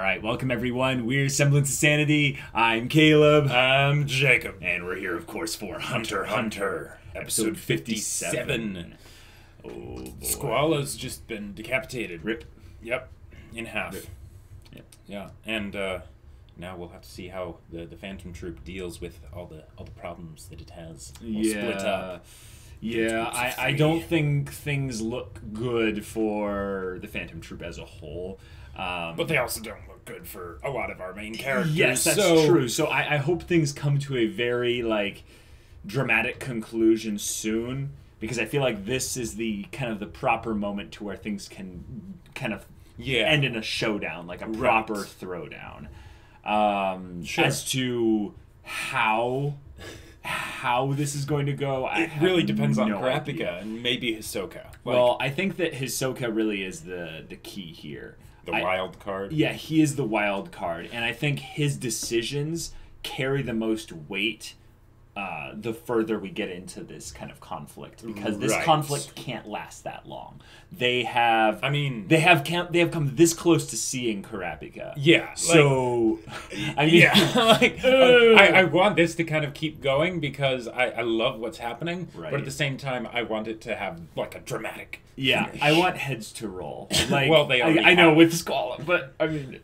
Alright, welcome everyone. We're Semblance of Sanity. I'm Caleb. I'm Jacob. And we're here, of course, for HunterxHunter, episode 57. Oh, boy. Squallow's just been decapitated. Rip. Yep. In half. Rip. Yep. Yeah. And now we'll have to see how the Phantom Troupe deals with all the problems that it has. We'll split up. Yeah, I don't think things look good for the Phantom Troupe as a whole. But they also don't look good for a lot of our main characters. Yes, that's true. So I hope things come to a very, dramatic conclusion soon, because I feel like this is the kind of the proper moment to where things can kind of end in a showdown, like a proper throwdown. Sure. As to how this is going to go, it really depends on Kurapika and maybe Hisoka. Well, I think that Hisoka really is the key here. The wild card? Yeah, he is the wild card. And I think his decisions carry the most weight the further we get into this kind of conflict. Because this conflict can't last that long. They have come this close to seeing Kurapika. Yeah. So I want this to kind of keep going because I love what's happening. Right. But at the same time I want it to have a dramatic finish. I want heads to roll. Well, they already I know with Squall, but I mean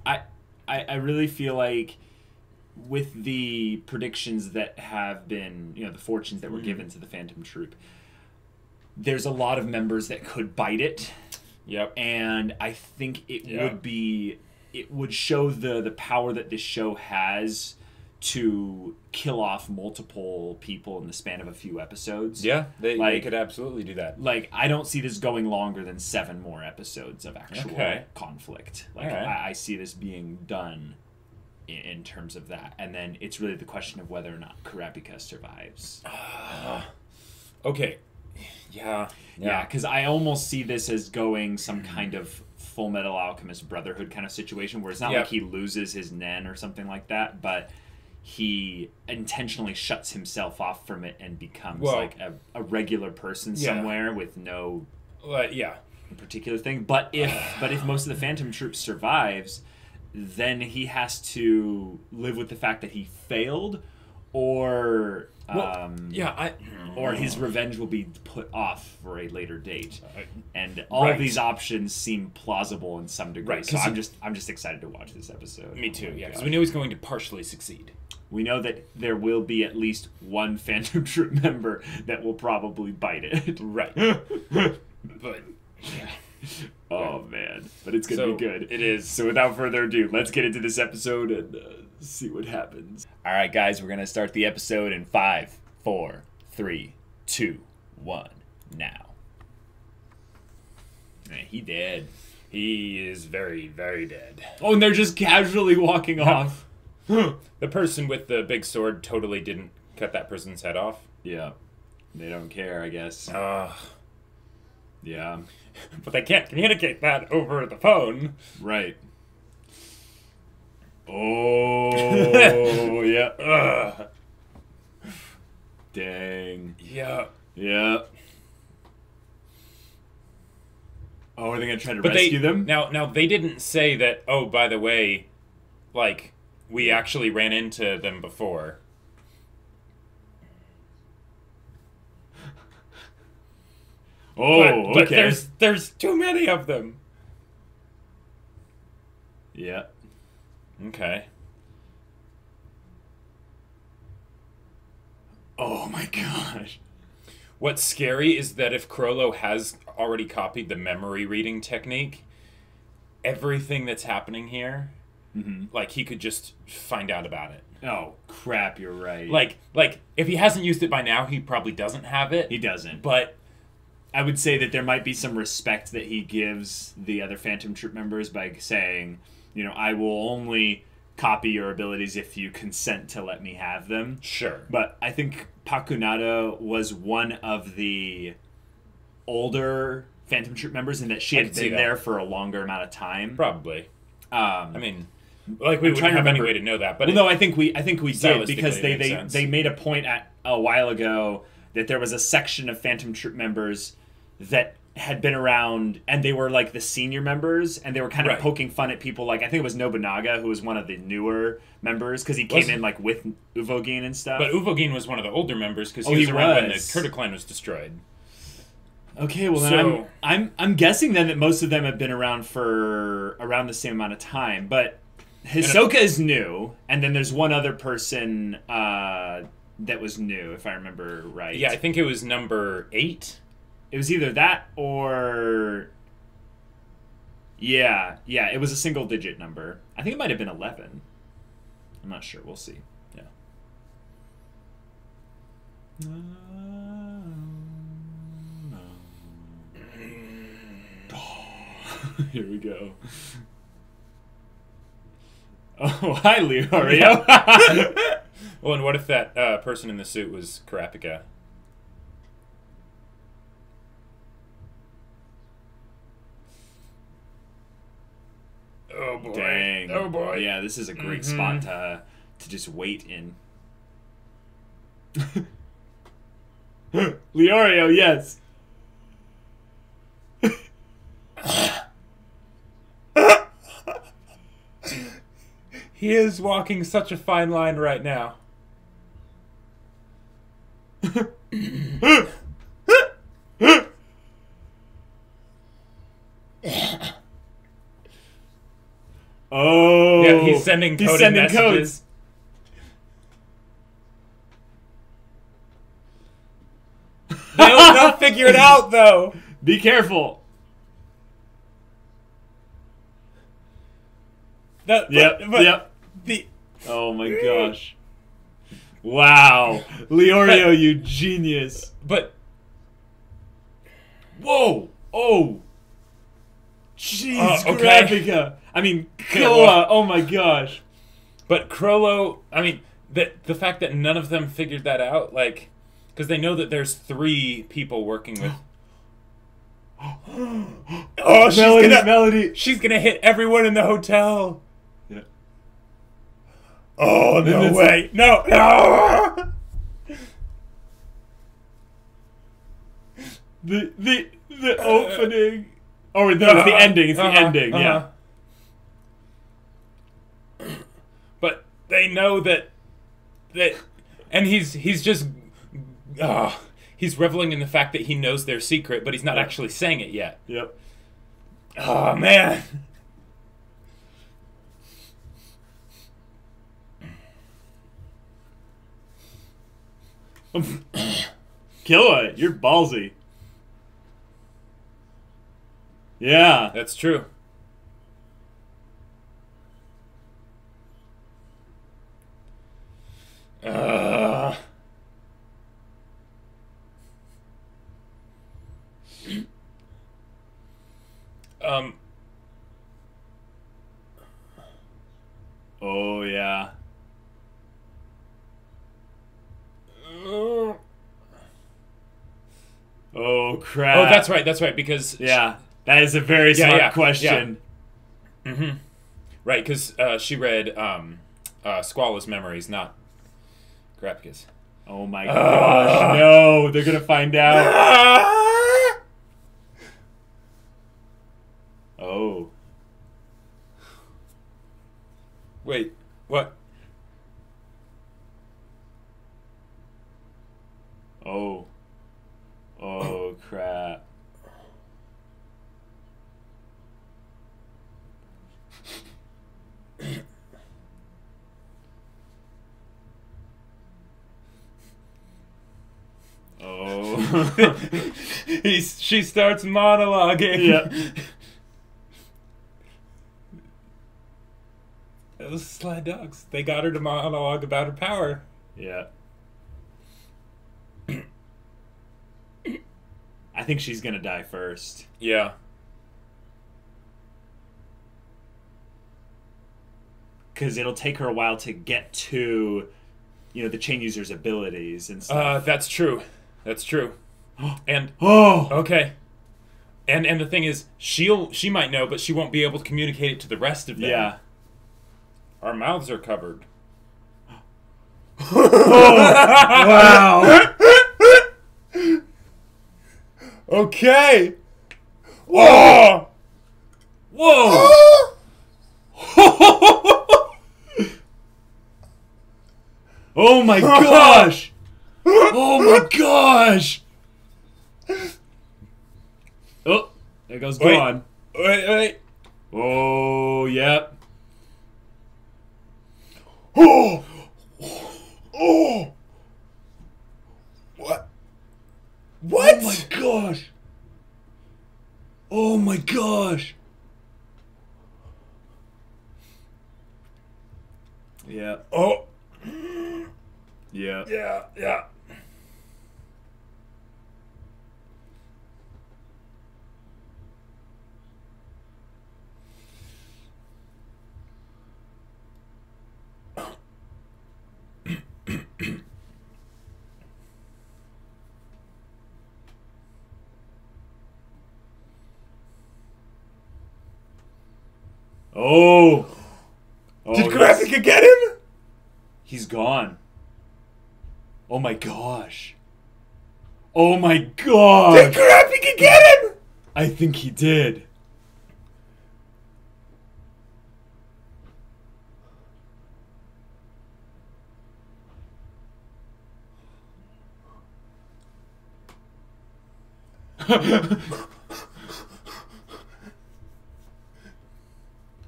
I really feel like with the predictions that have been, the fortunes that were given to the Phantom Troupe, there's a lot of members that could bite it. Yep. And I think it would show the power that this show has to kill off multiple people in the span of a few episodes. Yeah, they could absolutely do that. I don't see this going longer than 7 more episodes of actual conflict. I see this being done in terms of that. And then it's really the question of whether or not Kurapika survives. Okay. Yeah, because I almost see this as going some kind of Full Metal Alchemist Brotherhood kind of situation where it's not like he loses his Nen or something like that, but he intentionally shuts himself off from it and becomes a regular person somewhere with no particular thing. But if most of the Phantom Troupe survives, then he has to live with the fact that he failed, or his revenge will be put off for a later date. And all of these options seem plausible in some degree. So I'm just excited to watch this episode. Me too. Yeah, because we know he's going to partially succeed. We know that there will be at least one Phantom Troupe member that will probably bite it. Right. But oh man, but it's gonna be good. It is. So without further ado, let's get into this episode and see what happens. All right, guys, we're gonna start the episode in 5, 4, 3, 2, 1. Now. Man, he dead. He is very, very dead. Oh, and they're just casually walking off. The person with the big sword totally didn't cut that person's head off. Yeah, they don't care, I guess. Yeah. But they can't communicate that over the phone. Right. Oh, yeah. Dang. Yeah. Yeah. Oh, are they going to try to rescue them? Now, they didn't say that, oh, by the way, we actually ran into them before. Oh, but okay. There's too many of them. Yeah. Okay. Oh my gosh. What's scary is that if Chrollo has already copied the memory reading technique, everything that's happening here, he could just find out about it. Oh, crap, you're right. If he hasn't used it by now, he probably doesn't have it. He doesn't. But I would say that there might be some respect that he gives the other Phantom Troupe members by saying, I will only copy your abilities if you consent to let me have them. Sure. But I think Pakunoda was one of the older Phantom Troupe members in that she had been there for a longer amount of time. Probably. We I'm wouldn't have any way to know that. But no, I think we did, because they made a point a while ago that there was a section of Phantom Troupe members that had been around, and they were like the senior members, and they were kind of poking fun at people. Like I think it was Nobunaga, who was one of the newer members, because he came in like with Uvogin and stuff. But Uvogin was one of the older members because he was around when the Kurta clan was destroyed. Okay, well then I'm guessing then that most of them have been around for around the same amount of time, but Hisoka is new, and then there's one other person that was new, if I remember right. Yeah, I think it was number 8. It was either that or... Yeah, it was a single-digit number. I think it might have been 11. I'm not sure. We'll see. Yeah. Here we go. Oh, hi, Leorio. Well, and what if that person in the suit was Kurapika? Oh boy! Dang! Oh boy! Yeah, this is a great spot to just wait in. Leorio, yes. He is walking such a fine line right now. Oh, yeah, he's sending messages. Codes. They'll figure it out, though. Be careful. Yep. Oh my gosh. Wow. Leorio, you genius. But... Whoa. Oh. Jeez, Kurapika. I mean, Koa. Oh my gosh. But Chrollo, I mean, the fact that none of them figured that out, like... Because they know that there's 3 people working with... Oh, Melody. She's gonna hit everyone in the hotel. Yeah. Oh, no way. No. The opening. Oh, no, it's the ending. It's the ending, yeah. But they know that and he's just he's reveling in the fact that he knows their secret, but he's not actually saying it yet. Yep. Oh, man. Killa, you're ballsy. Yeah. That's true. Oh, yeah. Oh, crap. Oh, that's right, because... Yeah, that is a very smart question. Yeah. Mm-hmm. Right, because she read Squall's memories, not Kurapika's. Oh, my gosh. No, they're going to find out. Oh. Wait, what? Oh. Oh, crap. Oh. She starts monologuing. Yeah. Those sly dogs. They got her to monologue about her power. Yeah. I think she's gonna die first. Yeah. Because it'll take her a while to get to, the chain user's abilities and stuff. That's true. That's true. And oh, okay. And the thing is, she might know, but she won't be able to communicate it to the rest of them. Yeah. Our mouths are covered. Oh, wow. Okay. Whoa! Whoa! Oh my gosh! Oh my gosh! Oh, there goes Gohan. Wait. Oh, yep. Oh! Oh! What? What? Oh my gosh! Oh my gosh! Yeah. Oh! Yeah. Yeah. Oh! Did Kurapika get him? He's gone. Oh my gosh. Oh my gosh! Did Kurapika get him? I think he did.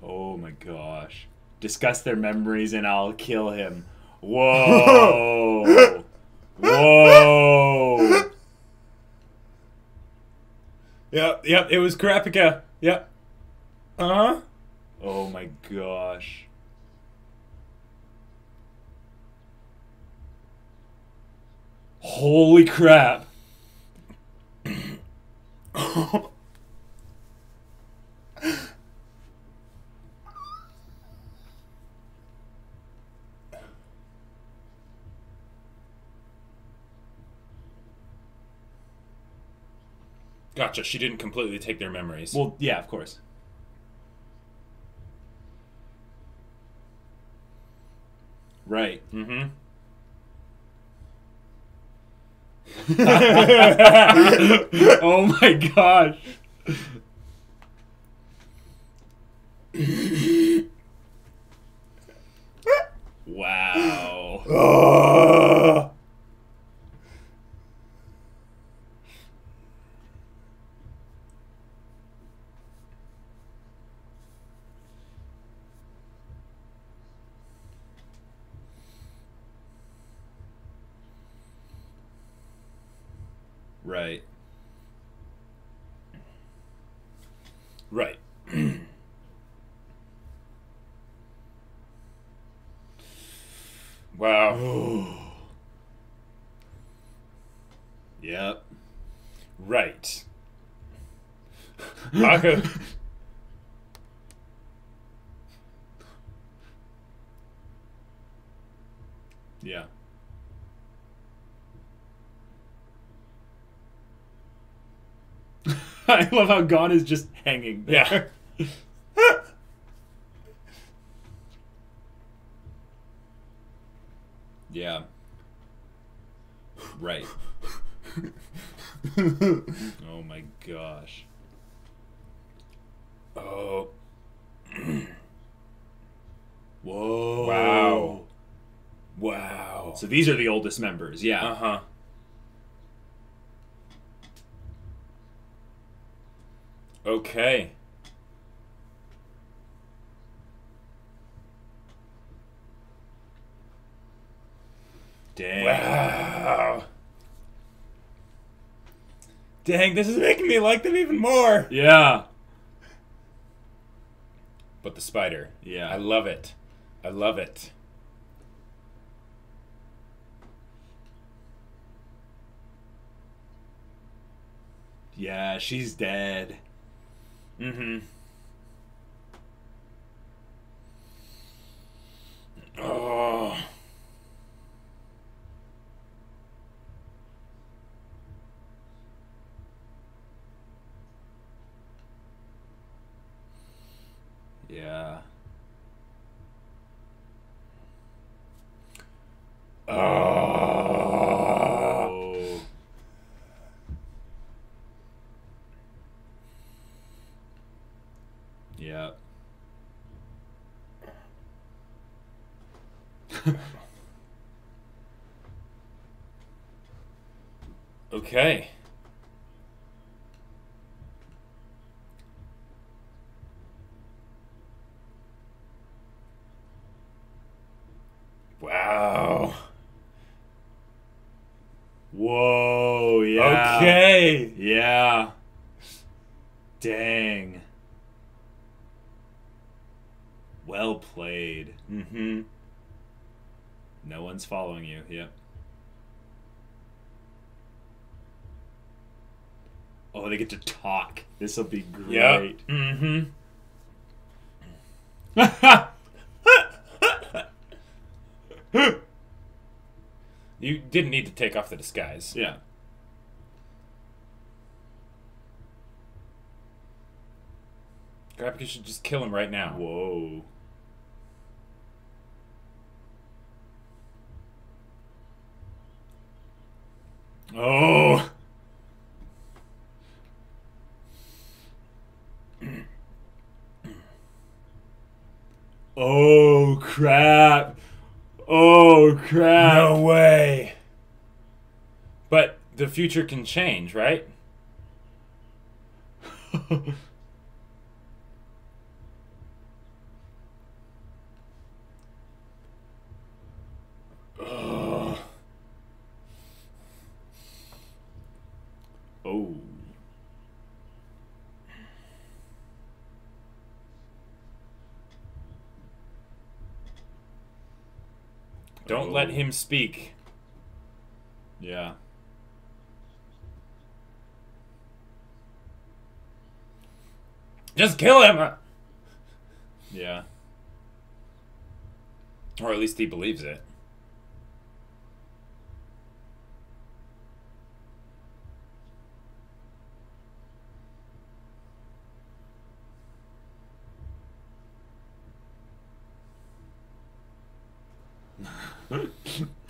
Oh my gosh. Discuss their memories and I'll kill him. Whoa! Whoa! Yep, it was Kurapika. Yep. Uh-huh. Oh my gosh. Holy crap. Gotcha, she didn't completely take their memories. Well, yeah, of course. Right. Mm-hmm. Oh my gosh. Wow. Right. Right. Wow. Yep. Right. AAAUGH. Yeah. I love how Gon is just hanging there. Yeah. Yeah. Right. Oh my gosh. Oh. Whoa. Wow. Wow. So these are the oldest members, yeah. Uh-huh. Okay. Dang. Wow. Dang, this is making me like them even more. Yeah. But the spider. Yeah. I love it. I love it. Yeah, she's dead. Mm-hmm. Oh. Yeah. Oh. Okay. Wow. Whoa, yeah. Okay. Yeah. Dang. Well played. Mm-hmm. No one's following you. Yep. Oh, they get to talk. This will be great. Yep. Mm-hmm. You didn't need to take off the disguise. Yeah. Kurapika should just kill him right now. Whoa. Oh. Oh, crap. Oh, crap. No way. But the future can change, right? Oh. Don't let him speak. Yeah. Just kill him! Yeah. Or at least he believes it.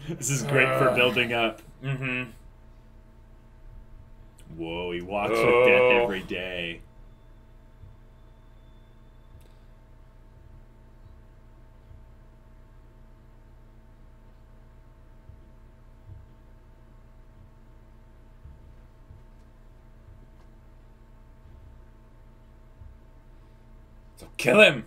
This is great for building up. Mm-hmm. Whoa, he walks with death every day. So kill him!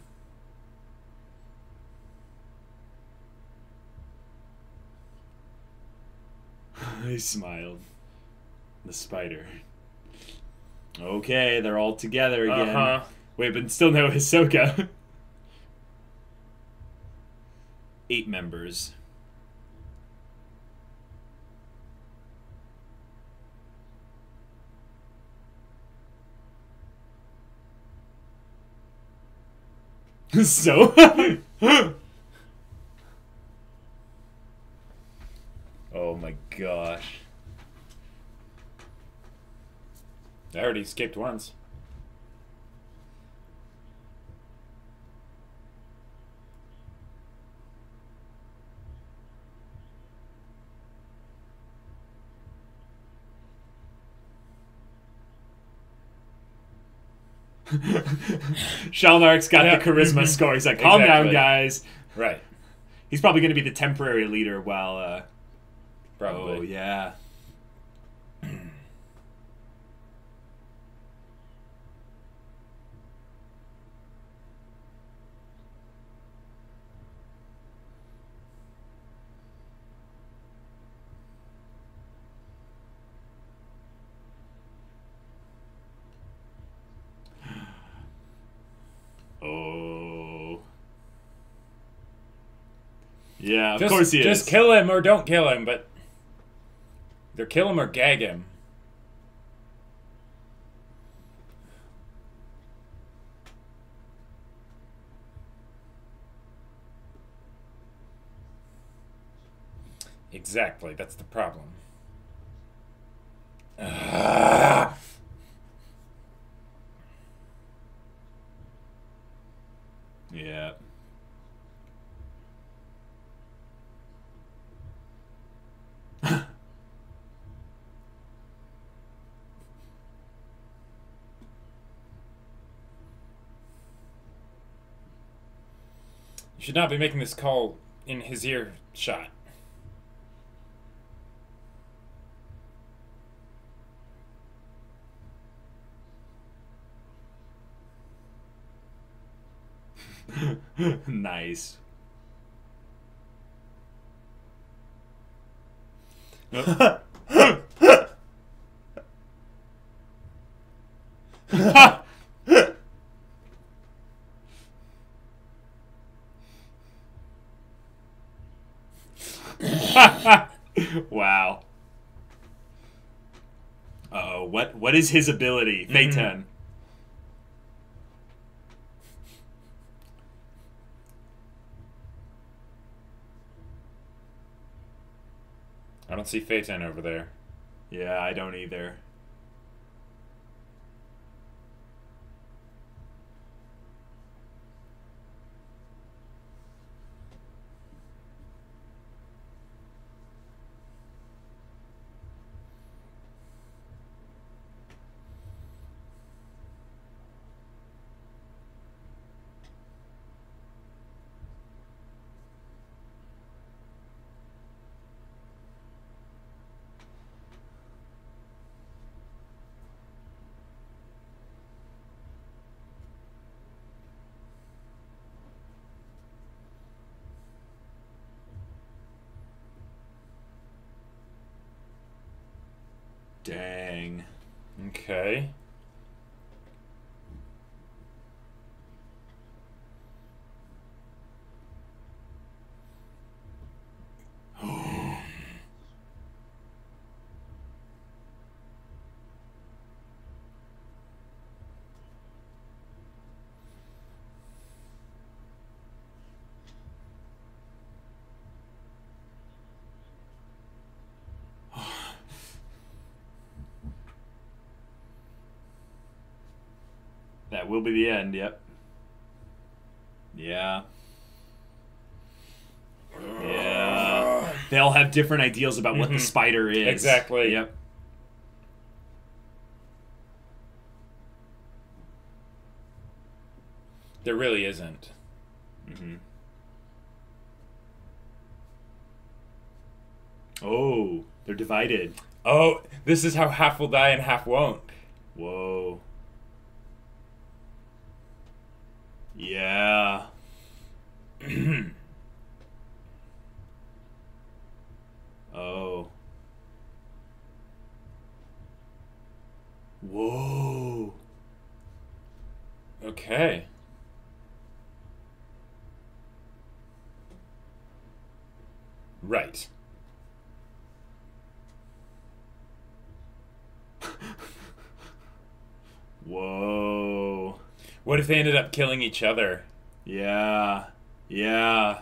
He smiled. The spider. Okay, they're all together again. Uh-huh. Wait, but still no Hisoka. 8 members. So? Oh my gosh. I already escaped once. Shalnark's got the charisma score. He's like, calm down, guys. Right. He's probably going to be the temporary leader while... Probably. Oh, yeah. Oh. Yeah, of course he is. Just kill him or don't kill him, but... Either kill him or gag him. Exactly, that's the problem. Yeah. You should not be making this call in his ear shot. Nice. Wow. Uh-oh, what is his ability? Feitan. I don't see Feitan over there. Yeah, I don't either. Dang. Okay. That will be the end, yep. Yeah. Yeah. They all have different ideals about what the spider is. Exactly. Yep. There really isn't. Oh, they're divided. Oh, this is how half will die and half won't. Whoa. Yeah. Oh. Whoa. Okay. Right. Whoa. What if they ended up killing each other? Yeah. Yeah.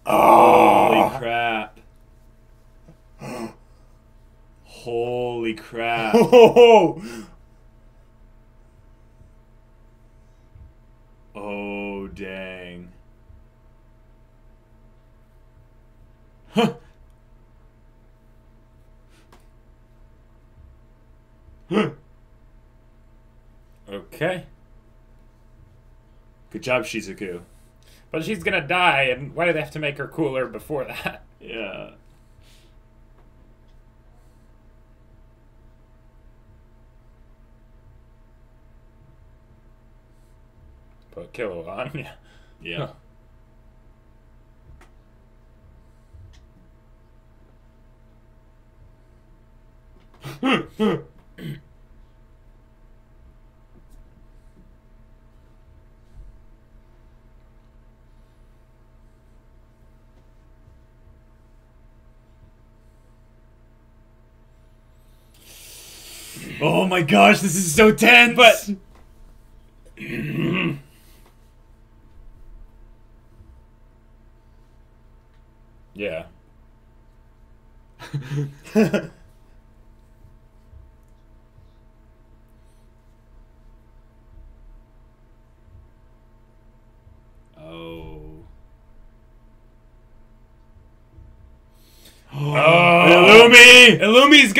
Oh! Holy crap. Holy crap. Oh, dang. Huh. Okay. Good job, Shizuku. But she's gonna die, and why do they have to make her cooler before that? Yeah. Put Kilo on, yeah. Yeah. Oh my gosh, this is so tense! But... yeah. Oh. Illumi! Illumi's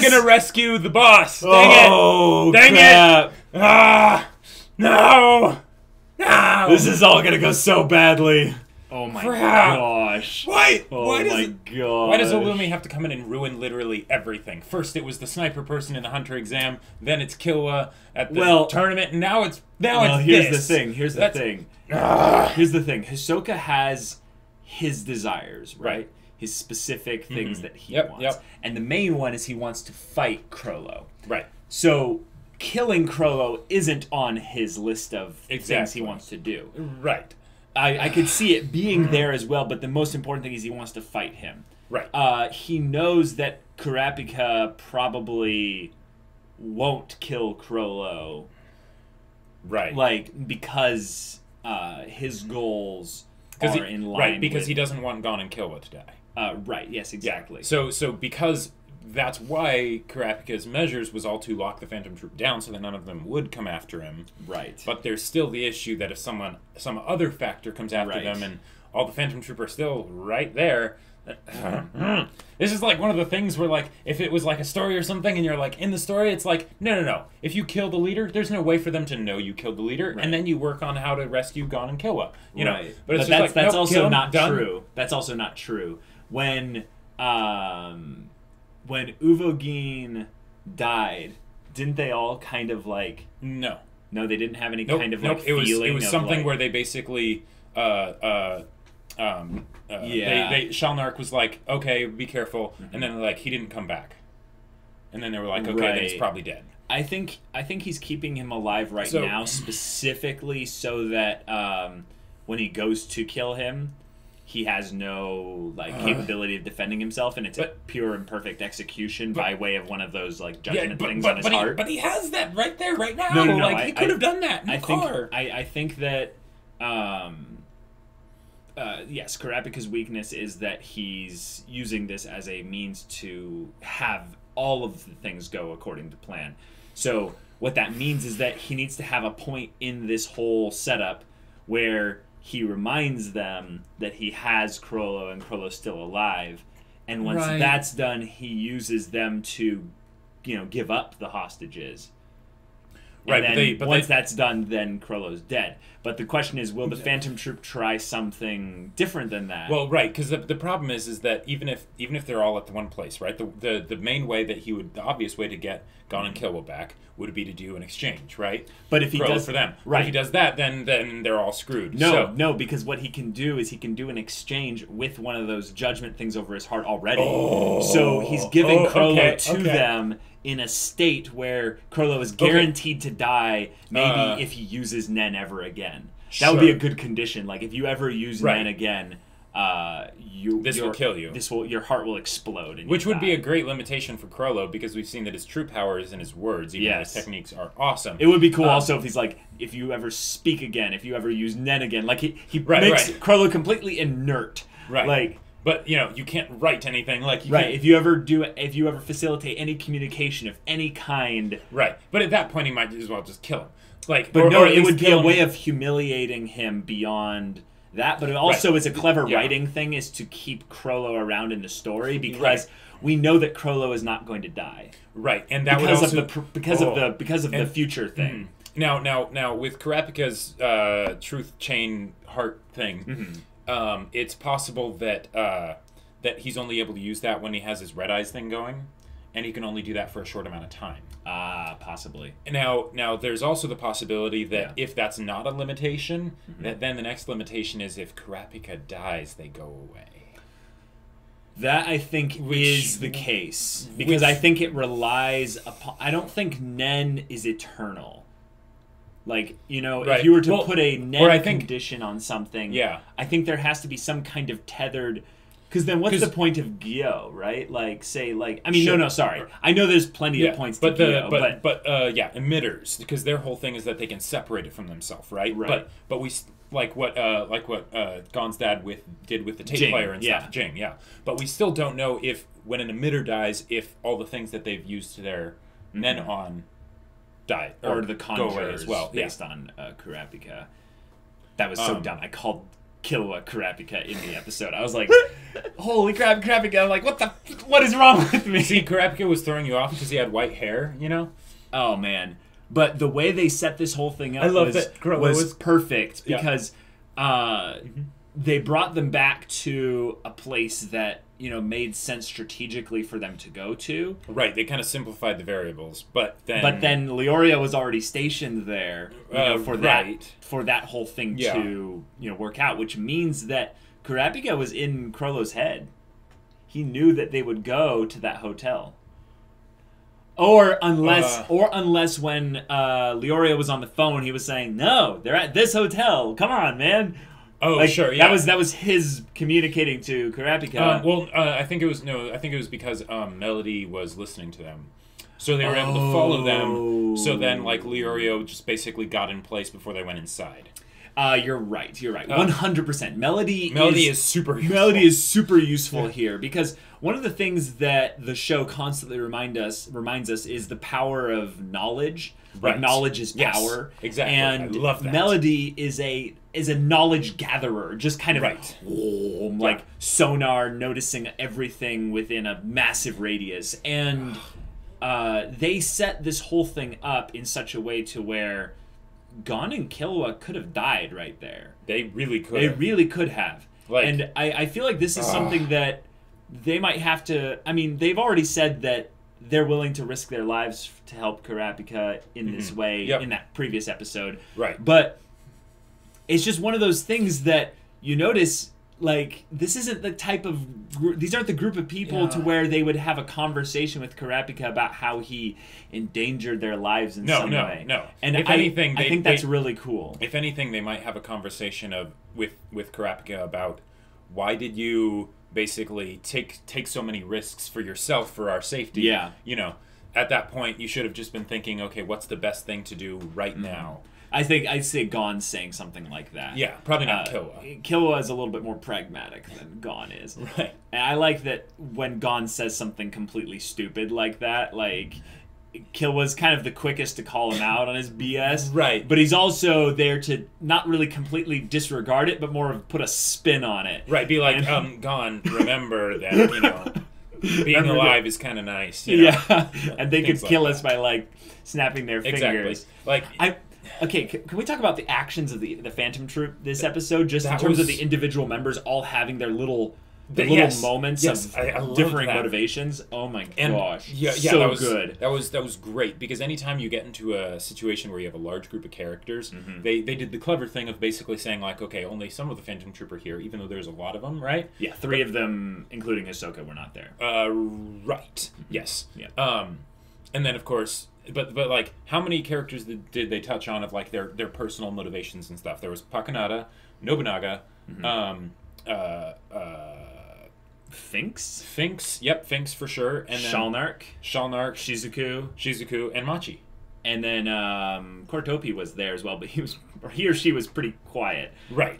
gonna rescue the boss! Dang it! Dang crap. it! Ah! No! No! This is all gonna go so badly. Oh my Crap. gosh. Why? Oh why my gosh. Why does Illumi have to come in and ruin literally everything? First it was the sniper person in the hunter exam, then it's Killua at the tournament, and now it's here's this. the thing. Here's the thing. Here's the thing. Hisoka has his desires, right? His specific things that he wants. And the main one is he wants to fight Chrollo. Right. So killing Chrollo isn't on his list of things he wants to do. Right. I could see it being there as well, but the most important thing is he wants to fight him. Right. He knows that Kurapika probably won't kill Chrollo. Right. Like, because his goals are in line Right, because with, he doesn't want Gon and Killua to die. Right, yes, exactly. Yeah. So because that's why Kurapika's measures was all to lock the Phantom Troop down so that none of them would come after him. Right. But there's still the issue that if some other factor comes after them and all the Phantom Troop are still right there, this is like one of the things where, like, if it was like a story or something and you're like, in the story, it's like, no. If you kill the leader, there's no way for them to know you killed the leader, and then you work on how to rescue Gon and Killua. You know? But it's just that's nope, also not true. That's also not true. When Uvogin died, didn't they all kind of like... No, they didn't have any kind of like feeling. It was something like, where they basically Shalnark was like, okay, be careful, and then like he didn't come back, and then they were like, okay, then he's probably dead. I think he's keeping him alive now specifically so that when he goes to kill him, he has no like capability of defending himself, and it's a pure and perfect execution by way of one of those like judgment things on his heart. But he has that right there, right now. No. Like, he could have done that in the car. I think that yes, Kurapika's weakness is that he's using this as a means to have all of the things go according to plan. So what that means is that he needs to have a point in this whole setup where he reminds them that he has Chrollo and Chrollo's still alive, and once that's done, he uses them to, give up the hostages. And then once that's done, then Chrollo's dead. But the question is, will the Phantom Troop try something different than that? Well, right, because the problem is that even if they're all at the one place, right, the main way that the obvious way to get Gon and Killua back would be to do an exchange, right? But if he does for them, if he does that, then they're all screwed. No, because what he can do is he can do an exchange with one of those judgment things over his heart already. So he's giving Chrollo to them in a state where Chrollo is guaranteed to die, maybe if he uses Nen ever again. That would be a good condition. Like, if you ever use Nen again, this will kill you. Your heart will explode. And which would be a great limitation for Chrollo, because we've seen that his true power is in his words, even though his techniques are awesome. It would be cool also if he's like, if you ever speak again, if you ever use Nen again, like he makes Chrollo completely inert. Right. Like, but you can't write anything. Like if you ever facilitate any communication of any kind. Right. But at that point, he might as well just kill him. Like, but no, it would be a way of humiliating him beyond that. But it also is a clever writing thing, is to keep Chrollo around in the story, because we know that Chrollo is not going to die. Right, and that because would also because of the future thing. Now with Kurapika's truth chain heart thing. It's possible that that he's only able to use that when he has his red eyes thing going, and he can only do that for a short amount of time. Possibly. Now there's also the possibility that if that's not a limitation, that then the next limitation is if Kurapika dies, they go away. That, I think, is the case. Because I think it relies upon... I don't think Nen is eternal. Like, if you were to put a Nen condition on something, I think there has to be some kind of tethered... Because then what's the point of Gyo, right? Like, say, like... I mean, no, sorry. I know there's plenty of points to Gyo, but emitters, because their whole thing is that they can separate it from themselves, right? Right. But we... Like what Gon's dad did with the tape player and stuff. Jing, But we still don't know if, when an emitter dies, if all the things that they've used their Nen on die. Or the conjurers as well. Based on Kurapika. That was so dumb. I called Killua Kurapika in the episode. I was like, holy crap, Kurapika. I'm like, what is wrong with me? See, Kurapika was throwing you off because he had white hair, Oh, man. But the way they set this whole thing up was perfect, because they brought them back to a place that, you know, made sense strategically for them to go to. Right, they kind of simplified the variables, but then Leorio was already stationed there, you know, for that whole thing to, you know, work out, which means that Kurapika was in Chrollo's head. He knew that they would go to that hotel. Or unless when Leorio was on the phone, he was saying, "No, they're at this hotel. Come on, man." Oh, like, sure, yeah. That was his communicating to Kurapika. I think it was because Melody was listening to them, so they were able to follow them. So then, like, Leorio just basically got in place before they went inside. You're right. 100%. Melody is super useful. Melody is super useful here, because one of the things that the show constantly reminds us is the power of knowledge. Right. Like, knowledge is power. Yes, exactly. And I love that. Melody is a knowledge gatherer, just kind of like sonar, noticing everything within a massive radius. And they set this whole thing up in such a way to where Gon and Killua could have died right there. They really could. They really could have. Like, and I feel like this is something that they might have to... I mean, they've already said that they're willing to risk their lives to help Kurapika in this way in that previous episode. Right. But it's just one of those things that you notice, like, this isn't the type of... These aren't the group of people to where they would have a conversation with Kurapika about how he endangered their lives in some way. No. And if anything, I think that's really cool. If anything, they might have a conversation with Kurapika about why did you basically take so many risks for yourself for our safety. Yeah. You know, at that point, you should have just been thinking, okay, what's the best thing to do right now? I think I'd say Gon's saying something like that. Yeah, probably not Killua. Killua is a little bit more pragmatic than Gon is. Right. And I like that when Gon says something completely stupid like that, like, Killua's kind of the quickest to call him out on his BS. Right. But he's also there to not really completely disregard it, but more of put a spin on it. Right, be like, Gon, remember that, you know, being alive is kind of nice. You know? Yeah. And they could kill us by, like, snapping their fingers. Like... Okay, can we talk about the actions of the Phantom Troupe this episode, just in terms of the individual members all having their little moments of differing motivations? Oh my gosh, so good. That was great, because anytime you get into a situation where you have a large group of characters, they did the clever thing of basically saying, like, okay, only some of the Phantom Troupe are here, even though there's a lot of them, right? Yeah, three of them, including Hisoka, were not there. Right. Yes. Yeah. And then, of course... But like, how many characters did they touch on of, like, their personal motivations and stuff? There was Pakunoda, Nobunaga, Finks? Yep, Finks for sure. And then Shalnark, Shizuku, and Machi. And then Kortopi was there as well, but he or she was pretty quiet. Right.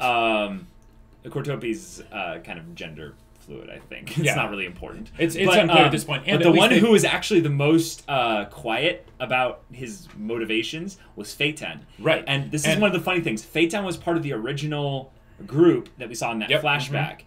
Kortopi's kind of gender fluid, I think. It's not really important. It's unclear at this point. And but the one who was actually the most quiet about his motivations was Feitan. Right. And this is one of the funny things. Feitan was part of the original group that we saw in that flashback.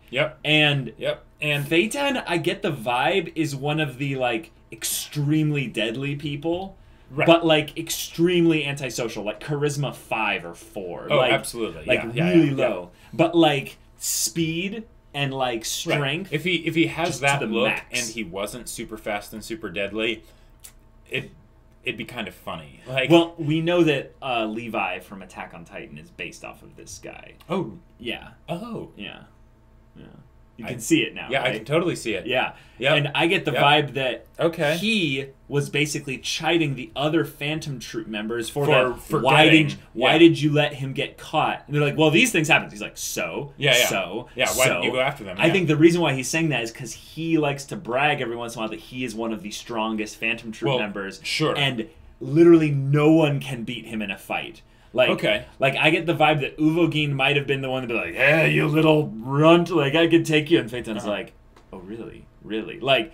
And Feitan, I get the vibe, is one of the, like, extremely deadly people. Right. But, like, extremely antisocial. Like, charisma 5 or 4. Oh, like, absolutely. Like, really low. But, like, speed... and, like, strength. Right. If he has that look max. and he wasn't super fast and super deadly, it'd be kind of funny. Like, well, we know that Levi from Attack on Titan is based off of this guy. Oh. Yeah. Oh. Yeah. Yeah. You can see it now. Yeah, right? I can totally see it. Yeah. Yep. And I get the vibe that he was basically chiding the other Phantom Troupe members for why did you let him get caught? And they're like, well, these things happen. He's like, so? Why didn't you go after them? I think the reason why he's saying that is because he likes to brag every once in a while that he is one of the strongest Phantom Troupe members. Sure. And literally no one can beat him in a fight. Like, like, I get the vibe that Uvogin might have been the one to be like, "Yeah, you little runt, like, I could take you." And Phaeton's like, "Oh, really? Really?" Like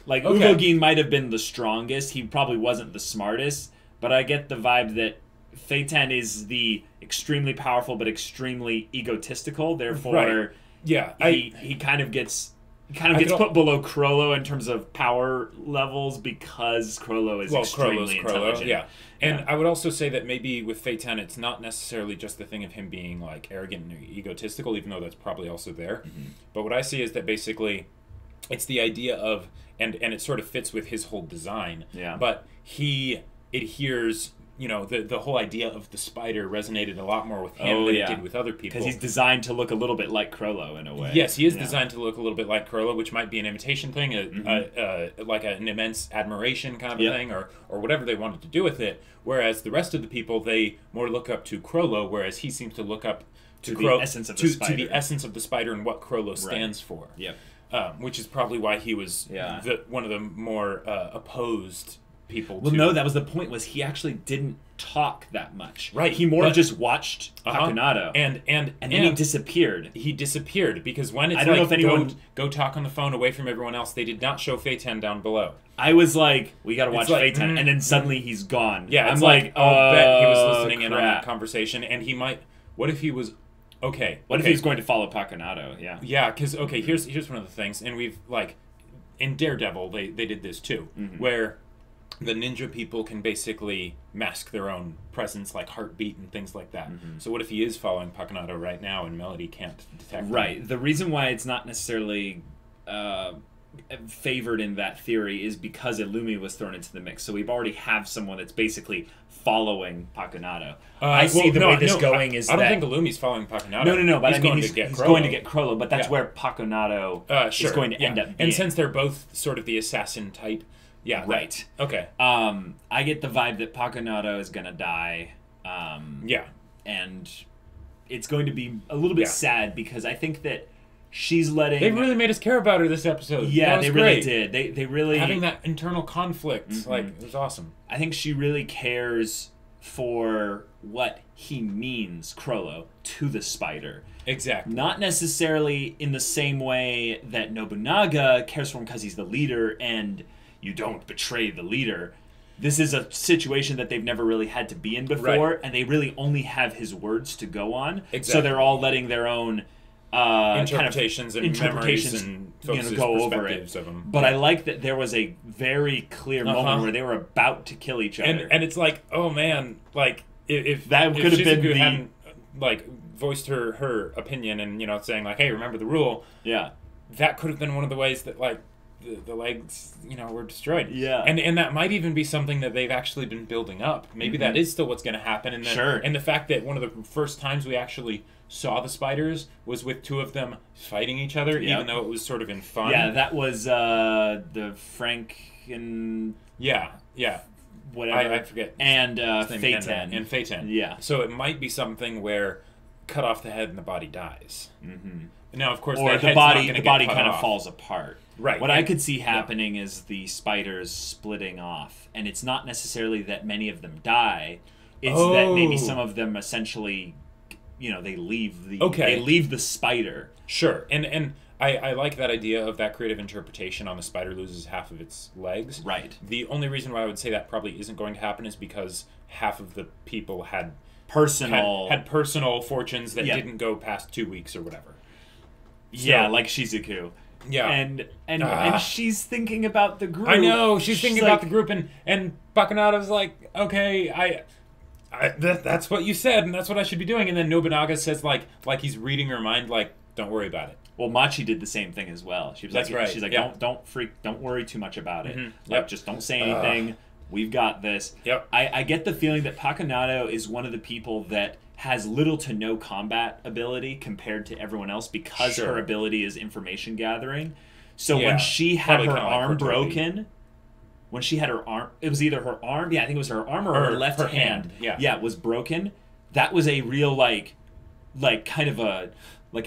Uvogin might have been the strongest. He probably wasn't the smartest. But I get the vibe that Phaeton is the extremely powerful but extremely egotistical. Therefore, he kind of gets kind of gets put below Chrollo in terms of power levels because Chrollo is extremely intelligent. Yeah. And I would also say that maybe with Feitan, it's not necessarily just the thing of him being like arrogant and egotistical, even though that's probably also there. But what I see is that basically it's the idea of, and it sort of fits with his whole design, but he adheres, the whole idea of the spider resonated a lot more with him than it did with other people. Because he's designed to look a little bit like Chrollo in a way. Yes, he is designed to look a little bit like Chrollo, which might be an imitation thing, like an immense admiration kind of thing, or whatever they wanted to do with it. Whereas the rest of the people, they more look up to Chrollo, whereas he seems to look up to the essence of the spider. To the essence of the spider and what Chrollo stands for. Yep. Which is probably why he was one of the more opposed people. Well, no, that was the point. Was he actually didn't talk that much? Right. He more just watched Pakunoda, and then he disappeared. He disappeared because when it's go talk on the phone away from everyone else, they did not show Feitan down below. I was like, we got to watch Feitan, and then suddenly he's gone. Yeah, I'm like, I'll bet he was listening in on that conversation, and he might. What if he was? Okay. What if he was going to follow Pakunoda? Yeah. Yeah, because here's one of the things, and we've in Daredevil they did this too, where the ninja people can basically mask their own presence, like heartbeat and things like that. So what if he is following Pakunoda right now and Melody can't detect him? Right. The reason why it's not necessarily favored in that theory is because Illumi was thrown into the mix. So we've already have someone that's basically following Pakunoda. I see the way this going is I don't think Illumi's following Pakunoda. No, but he's going to get Chrollo, but that's where Pakunoda is going to end up being. And since they're both sort of the assassin type, right. Okay. I get the vibe that Pakunoda is going to die. And it's going to be a little bit sad because I think that she's letting... They really made us care about her this episode. Yeah, they really did. They really... Having that internal conflict, it was awesome. I think she really cares for what he means, Chrollo, to the spider. Exactly. Not necessarily in the same way that Nobunaga cares for him because he's the leader and you don't betray the leader. This is a situation that they've never really had to be in before, and they really only have his words to go on. Exactly. So they're all letting their own interpretations and memories and go over it. Of them. But I like that there was a very clear moment where they were about to kill each other, and it's like, oh man, like if that could have been hadn't voiced her opinion and saying like, hey, remember the rule. Yeah, that could have been one of the ways that the legs, were destroyed. Yeah. And that might even be something that they've actually been building up. Maybe that is still what's going to happen. And And the fact that one of the first times we actually saw the spiders was with two of them fighting each other, even though it was sort of in fun. Yeah, that was the Frank and... Yeah. Whatever. I forget. And Feitan. And Feitan. Yeah. So it might be something where cut off the head and the body dies. Now, of course, or the body kind of falls apart. Right. What I could see happening is the spiders splitting off, and it's not necessarily that many of them die. It's that maybe some of them essentially, they leave the spider. Sure, and I like that idea of that creative interpretation on the spider loses half of its legs. Right. The only reason why I would say that probably isn't going to happen is because half of the people had personal fortunes that didn't go past 2 weeks or whatever. Yeah, like Shizuku. Yeah, and she's thinking about the group. I know she's thinking about the group, and Pakunoda's like, okay, that's what you said, and that's what I should be doing. And then Nobunaga says like he's reading her mind, like, don't worry about it. Well, Machi did the same thing as well. She was that's right. She's like, don't worry too much about it. Just don't say anything. We've got this. Yep. I get the feeling that Pakunoda is one of the people that has little to no combat ability compared to everyone else because her ability is information gathering. So when she had her arm broken, it was either her arm, I think it was her arm or her left hand. Yeah, was broken. That was a real it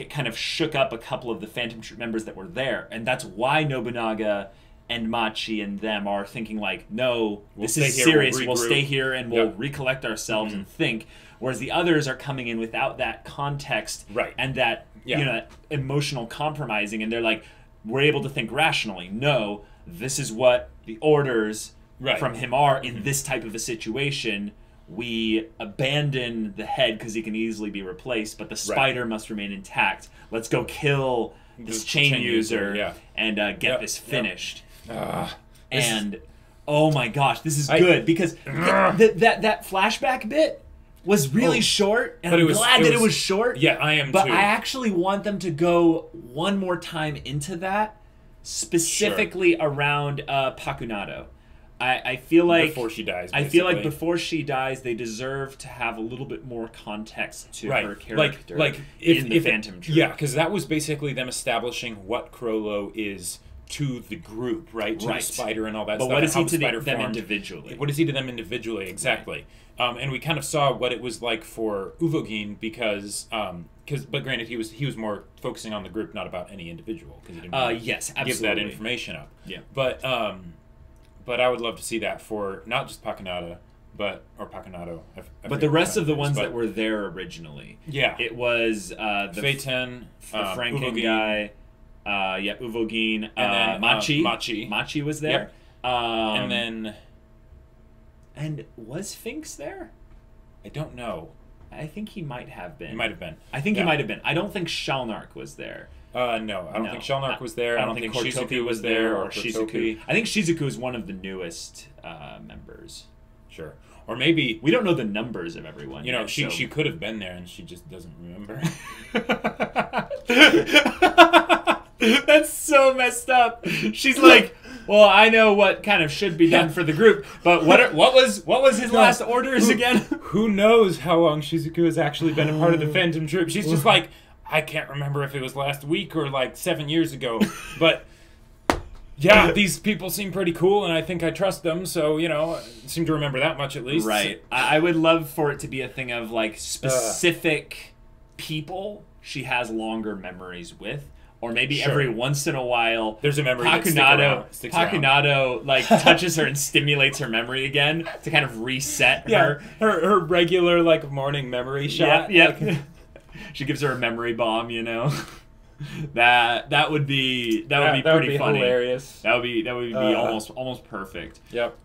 kind of shook up a couple of the Phantom Troop members that were there, and that's why Nobunaga and Machi and them are thinking like, no, this is serious. We'll stay here and we'll recollect ourselves and think. Whereas the others are coming in without that context and that emotional compromising, and they're like, we're able to think rationally. No, this is what the orders from him are in this type of a situation. We abandon the head because he can easily be replaced, but the spider must remain intact. Let's go kill this chain user and get this finished. And oh my gosh, this is good because that flashback bit was really short, and I'm glad that it was short. Yeah, I am but too. I actually want them to go one more time into that, specifically around Pakunoda. I feel like before she dies. I feel like before she dies, they deserve to have a little bit more context to her character, in the Phantom Troupe. Yeah, because that was basically them establishing what Chrollo is to the group, right? To the spider and all that stuff. But what is he to them individually? What is he to them individually? Exactly. Right. And we kind of saw what it was like for UVOGIN because but granted, he was more focusing on the group, not about any individual, because he didn't give that information up. Yeah. But I would love to see that for not just Pakunoda, but the rest of the ones that were there originally. Yeah. It was the Feitan, the Franken guy, UVOGIN, and then Machi was there. Yep. And was Finks there? I don't know. I think he might have been. He might have been. I think he might have been. I don't think Shalnark was there. No, I don't think Shalnark was there. I don't think Shizuku was there, or Shizuku. I think Shizuku is one of the newest members. Sure. Or maybe... We don't know the numbers of everyone. You know, she could have been there and she just doesn't remember. That's so messed up. She's like, well, I know what kind of should be done for the group, but what was his last orders again? Who knows how long Shizuku has actually been a part of the Phantom Troupe? She's just like, I can't remember if it was last week or like 7 years ago, but yeah, these people seem pretty cool, and I think I trust them, so, you know, I seem to remember that much at least. Right. I would love for it to be a thing of, like, specific people she has longer memories with, or maybe every once in a while, there's a memory Pakunoda like touches her and stimulates her memory again to kind of reset her regular like morning memory shot. Yeah. Like, she gives her a memory bomb, you know. that would be pretty funny. Hilarious. That would be almost perfect. Yep.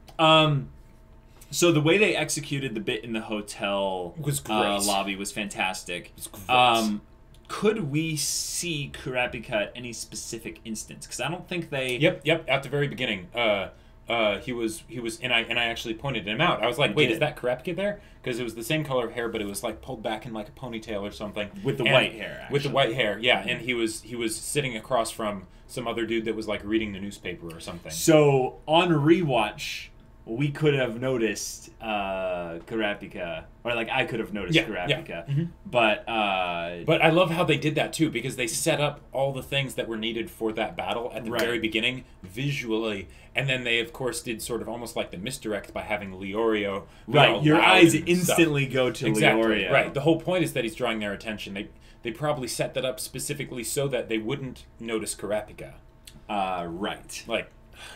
So the way they executed the bit in the hotel was great. lobby was fantastic. It was great. Could we see Kurapika at any specific instance? Because I don't think they. Yep. At the very beginning, he was, and I actually pointed him out. I was like, wait, is that Kurapika there? Because it was the same color of hair, but it was like pulled back in like a ponytail or something. With the white hair. Actually. With the white hair, yeah. And he was sitting across from some other dude that was like reading the newspaper or something. So on rewatch, we could have noticed Kurapika, or like I could have noticed Kurapika. Yeah. Mm-hmm. But I love how they did that too, because they set up all the things that were needed for that battle at the very beginning visually, and then they of course did sort of almost like the misdirect by having Leorio. Right, your eyes instantly go to Leorio. Right. The whole point is that he's drawing their attention. They probably set that up specifically so that they wouldn't notice Kurapika.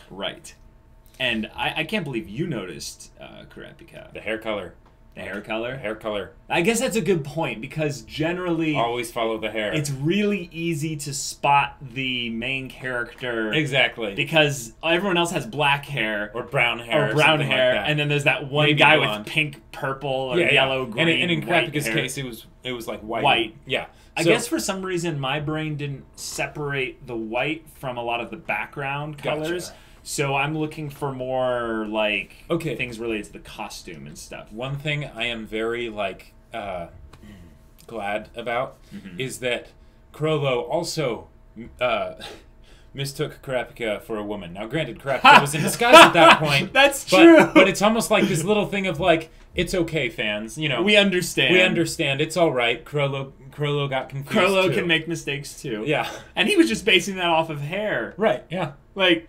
Right. And I can't believe you noticed Kurapika. The hair color. The hair color? The hair color. I guess that's a good point, because generally... Always follow the hair. It's really easy to spot the main character. Exactly. Because everyone else has black hair. Or brown hair. Or brown hair. Like, and then there's that one guy with pink, purple, or yellow, green, and in Kurapika's hair. case, it was like white. Yeah. I guess for some reason my brain didn't separate the white from a lot of the background colors. Gotcha. So I'm looking for more, like, things related to the costume and stuff. One thing I am very, like, glad about is that Chrollo also mistook Kurapika for a woman. Now, granted, Kurapika was in disguise at that point. That's true. But it's almost like this little thing of, like, it's okay, fans. You know, we understand. It's all right. Chrollo got confused. Chrollo can make mistakes, too. Yeah. And he was just basing that off of hair. Right, yeah. Like...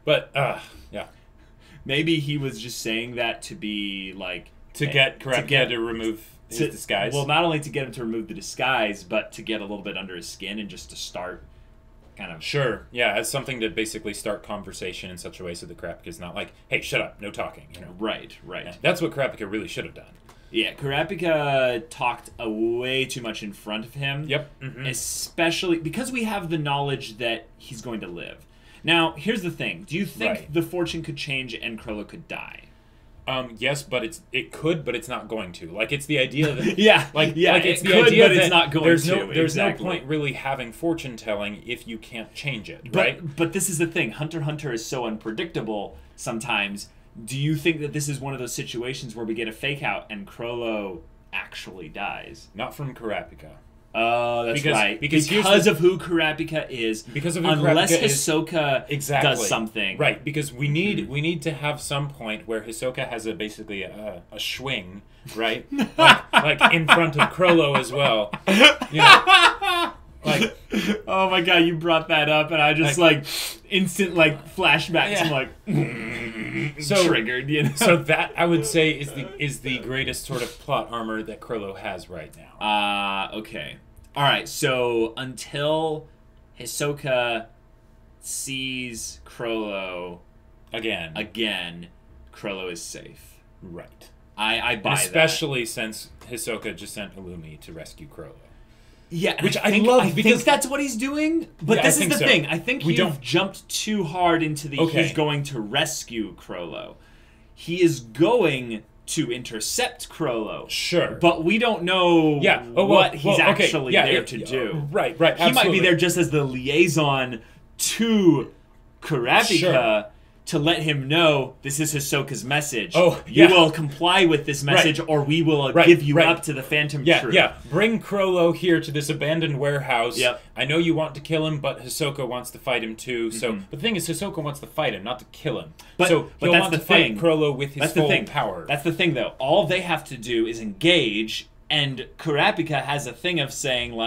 But, yeah. Maybe he was just saying that to be, like... To get Kurapika to remove his disguise. Well, not only to get him to remove the disguise, but to get a little bit under his skin and just to start kind of... Sure, yeah, as something to basically start conversation in such a way so that Kurapika's not like, hey, shut up, no talking, you know? Right. Yeah, that's what Kurapika really should have done. Yeah, Kurapika talked way too much in front of him. Yep. Especially because we have the knowledge that he's going to live. Now, here's the thing. Do you think the fortune could change and Chrollo could die? Yes, but it could, but it's not going to. Like, it's the idea that like it's it the could, idea but that it's not going there's to. no point really having fortune telling if you can't change it, right? But this is the thing. Hunter is so unpredictable sometimes. Do you think that this is one of those situations where we get a fake out and Chrollo actually dies? Not from Kurapika. Oh, that's right. Because of who Kurapika is. Because of who unless Kurapika Hisoka does something. Right, because we need to have some point where Hisoka has basically a swing, right? like in front of Chrollo as well. You know, like, oh my god, you brought that up and I just instant flashbacks. I'm triggered, you know. So that I would say is the greatest sort of plot armor that Chrollo has right now. Okay. Alright, so until Hisoka sees Chrollo again, Chrollo is safe. Right. I buy that. Especially since Hisoka just sent Illumi to rescue Chrollo. Yeah, which I love because think that's what he's doing. But this is the thing. I think you've jumped too hard into the he's going to rescue Chrollo. He is going to intercept Chrollo. Sure. But we don't know what he's actually there to do. Right, He might be there just as the liaison to Kurapika to let him know this is Hisoka's message. You will comply with this message or we will give you up to the Phantom Troupe. Yeah, bring Chrollo here to this abandoned warehouse. I know you want to kill him, but Hisoka wants to fight him too. So the thing is, Hisoka wants to fight him, not to kill him. But he'll want to fight Chrollo with his full power. That's the thing, though. All they have to do is engage, and Kurapika has a thing of saying,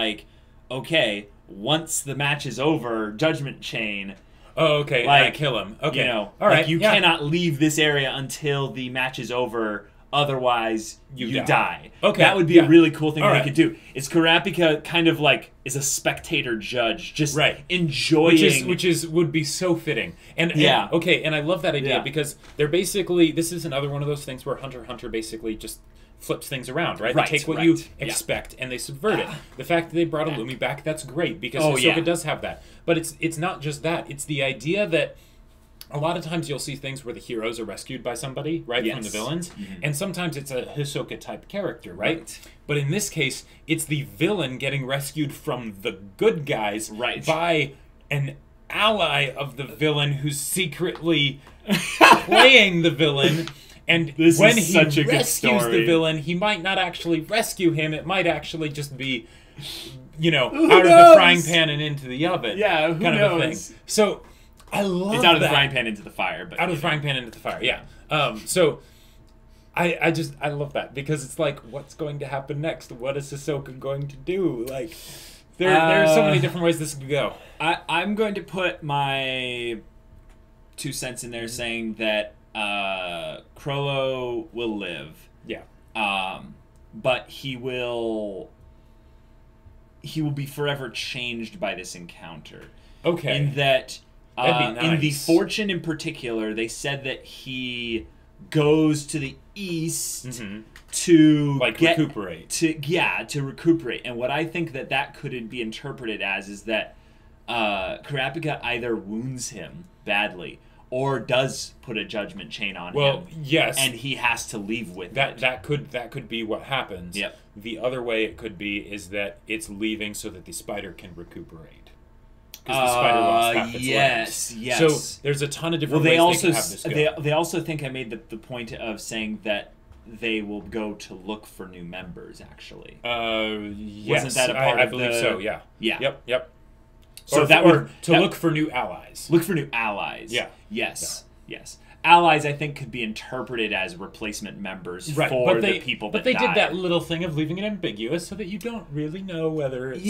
okay, once the match is over, Judgment Chain... Oh, okay. And I kill him. Okay. You know, all right. You cannot leave this area until the match is over. Otherwise, you die. Okay. That would be a really cool thing they could do. Is Kurapika kind of is a spectator judge, just enjoying, which would be so fitting. And I love that idea because they're basically this is another one of those things where HunterxHunter basically just flips things around, right? They take what you expect and they subvert it. The fact that they brought Illumi back, that's great because Hisoka does have that. But it's not just that. It's the idea that a lot of times you'll see things where the heroes are rescued by somebody, right, from the villains, and sometimes it's a Hisoka-type character, right? But in this case, it's the villain getting rescued from the good guys by an ally of the villain who's secretly playing the villain. And when he rescues the villain, he might not actually rescue him. It might actually just be, out of the frying pan and into the oven. Yeah, who knows? Of a thing. So I love it's out of the frying pan into the fire. But out of the frying pan into the fire, yeah. So I love that because it's what's going to happen next? What is Hisoka going to do? There are so many different ways this could go. I'm going to put my 2 cents in there saying that Chrollo will live. Yeah. But he will be forever changed by this encounter. Okay. In that That'd be nice. In the Fortune in particular, they said that he goes to the east to recuperate. To recuperate. And what I think that could be interpreted as is that Kurapika either wounds him badly or does put a judgment chain on him. Well, yes. And he has to leave with it. That could be what happens. Yep. The other way it could be is that it's leaving so that the spider can recuperate. Because the spider lost half its legs. Yes. So there's a ton of different ways they can have this go. They also think I made the point of saying that they will go to look for new members, actually. Yes. Wasn't that a part of I believe so, yeah. Yeah. Yep. So look for new allies. Look for new allies. Yeah. Yes. Allies, I think, could be interpreted as replacement members for the people that But they died. did that little thing of leaving it ambiguous so that you don't really know whether it's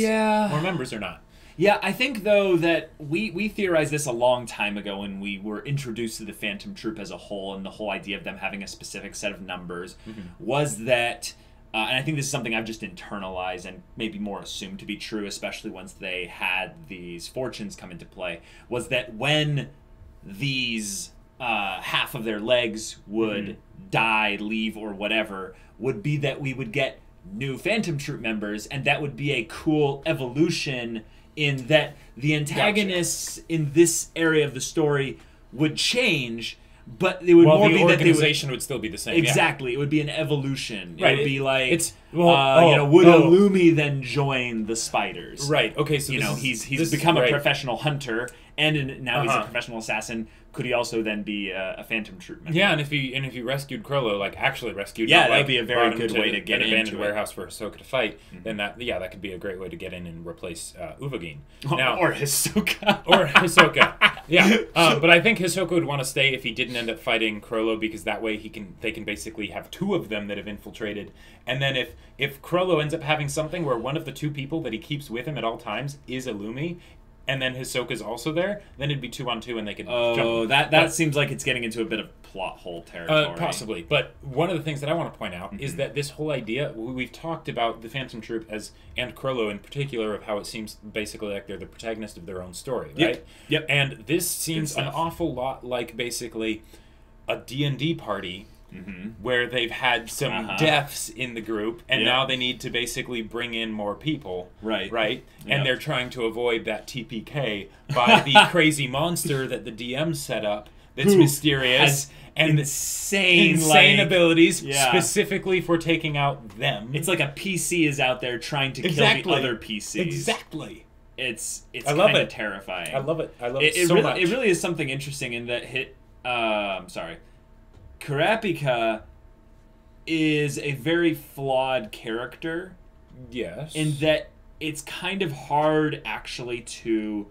more members or not. Yeah, I think, though, that we theorized this a long time ago when we were introduced to the Phantom Troupe as a whole, and the whole idea of them having a specific set of numbers was that, and I think this is something I've just internalized and maybe more assumed to be true, especially once they had these fortunes come into play, was that when these half of their legs would die, leave, or whatever, would be that we would get new Phantom Troupe members, and that would be a cool evolution in that the antagonists in this area of the story would change, But it would more the be that organization would still be the same. Exactly. It would be an evolution. It Right. would be like, would Illumi then join the spiders? Right. Okay. So he's become a professional hunter, and now he's a professional assassin. Could he also then be a Phantom Troupe member? Yeah, and if he rescued Chrollo, like actually rescued, that would be a very good way to get an abandoned into warehouse for Hisoka to fight. Then that could be a great way to get in and replace AAAUGH. Now, or Hisoka. Yeah. But I think Hisoka would want to stay if he didn't end up fighting Chrollo, because that way they can basically have two of them that have infiltrated. And then if Chrollo ends up having something where one of the two people that he keeps with him at all times is Illumi, and then Hisoka's also there, then it'd be 2-on-2 and they could jump. Oh, that seems like it's getting into a bit of plot hole territory. Possibly. But one of the things that I want to point out is that this whole idea, we've talked about the Phantom Troupe and Chrollo in particular, of how it seems basically like they're the protagonist of their own story, right? Yep. And this seems an awful lot like basically a D&D party where they've had some deaths in the group, and now they need to basically bring in more people. Right? And they're trying to avoid that TPK by the crazy monster that the DM set up that's mysterious and insane abilities specifically for taking out them. It's like a PC is out there trying to kill the other PCs. Exactly. It's kind of terrifying. I love it. I love it so much. It really is something interesting in that Kurapika is a very flawed character. Yes. In that it's kind of hard actually to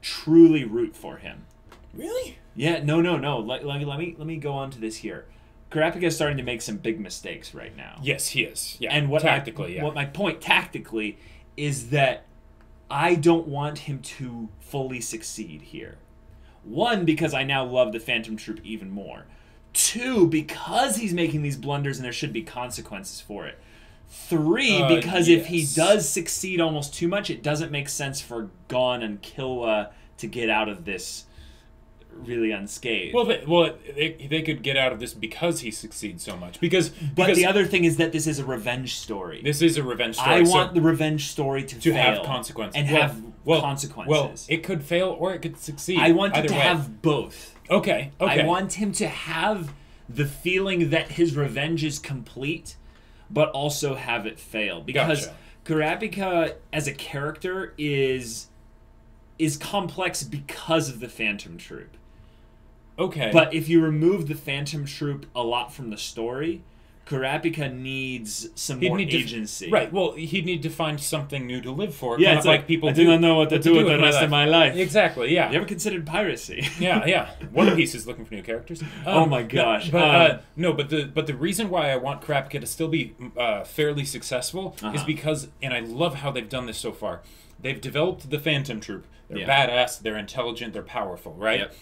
truly root for him. Really? Yeah, no. Let me go on to this here. Kurapika is starting to make some big mistakes right now. Yes, he is. Yeah. And what my point tactically is that I don't want him to fully succeed here. One, because I now love the Phantom Troupe even more. Two, because he's making these blunders and there should be consequences for it. Three, because if he does succeed almost too much, it doesn't make sense for Gon and Killua to get out of this really unscathed. Well, they could get out of this because he succeeds so much. Because the other thing is that this is a revenge story. This is a revenge story. I want the revenge story to fail have consequences. And have consequences. Well, it could fail or it could succeed. I want it to have both. Okay. I want him to have the feeling that his revenge is complete, but also have it fail. Because Kurapika as a character is complex because of the Phantom Troupe. Okay. But if you remove the Phantom Troupe a lot from the story, Kurapika needs some more agency. Right. Well, he'd need to find something new to live for. Yeah, it's like people do not know what to do with the rest of my life. Exactly. Yeah. You ever considered piracy? Yeah. One Piece is looking for new characters. Oh my gosh. But the reason why I want Kurapika to still be fairly successful is because, and I love how they've done this so far. They've developed the Phantom Troupe. They're badass. They're intelligent. They're powerful. Right. Yep.